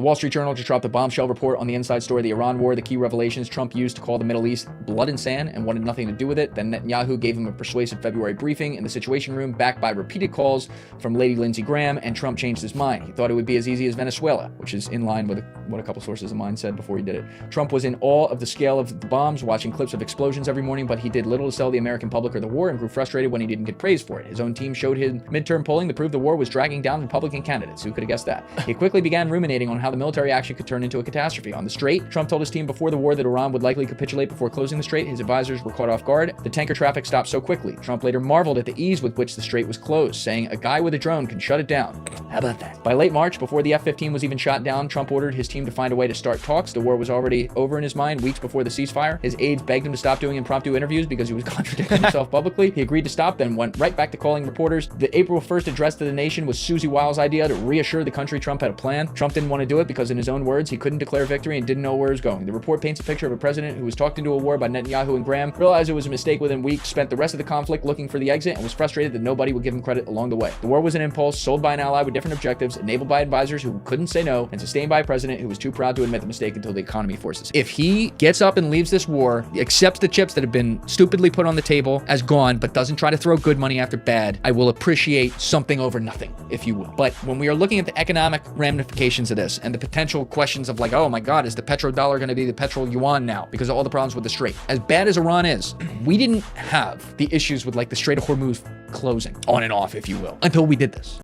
Wall Street Journal just dropped a bombshell report on the inside story of the Iran war, the key revelations Trump used to call the Middle East blood and sand and wanted nothing to do with it. Then Netanyahu gave him a persuasive February briefing in the Situation Room, backed by repeated calls from Lady Lindsey Graham, and Trump changed his mind. He thought it would be as easy as Venezuela, which is in line with what a couple sources of mine said before he did it. Trump was in awe of the scale of the bombs, watching clips of explosions every morning, but he did little to sell the American public or the war, and grew frustrated when he didn't get praise for it. His own team showed his midterm polling that proved the war was dragging down Republican candidates. Who could have guessed that? He quickly began ruminating on how the military action could turn into a catastrophe. On the Strait, Trump told his team before the war that Iran would likely capitulate before closing the Strait. His advisors were caught off guard. The tanker traffic stopped so quickly. Trump later marveled at the ease with which the Strait was closed, saying a guy with a drone can shut it down. How about that? By late March, before the F-15 was even shot down, Trump ordered his team to find a way to start talks. The war was already over in his mind weeks before the ceasefire. His aides begged him to stop doing impromptu interviews because he was contradicting himself publicly. He agreed to stop, then went right back to calling reporters. The April 1st address to the nation was Susie Wiles' idea to reassure the country Trump had a plan. Trump didn't want to do it because, in his own words, he couldn't declare victory and didn't know where it was going. The report paints a picture of a president who was talked into a war by Netanyahu and Graham, realized it was a mistake within weeks, spent the rest of the conflict looking for the exit, and was frustrated that nobody would give him credit along the way. The war was an impulse, sold by an ally with different objectives, enabled by advisors who couldn't say no, and sustained by a president who was too proud to admit the mistake until the economy forces it. If he gets up and leaves this war, accepts the chips that have been stupidly put on the table as gone, but doesn't try to throw good money after bad, I will appreciate something over nothing, if you will. But when we are looking at the economic ramifications of this and the potential questions of like, oh my God, is the petrodollar going to be the petro-yuan now because of all the problems with the Strait? As bad as Iran is, we didn't have the issues with like the Strait of Hormuz closing on and off, if you will, until we did this.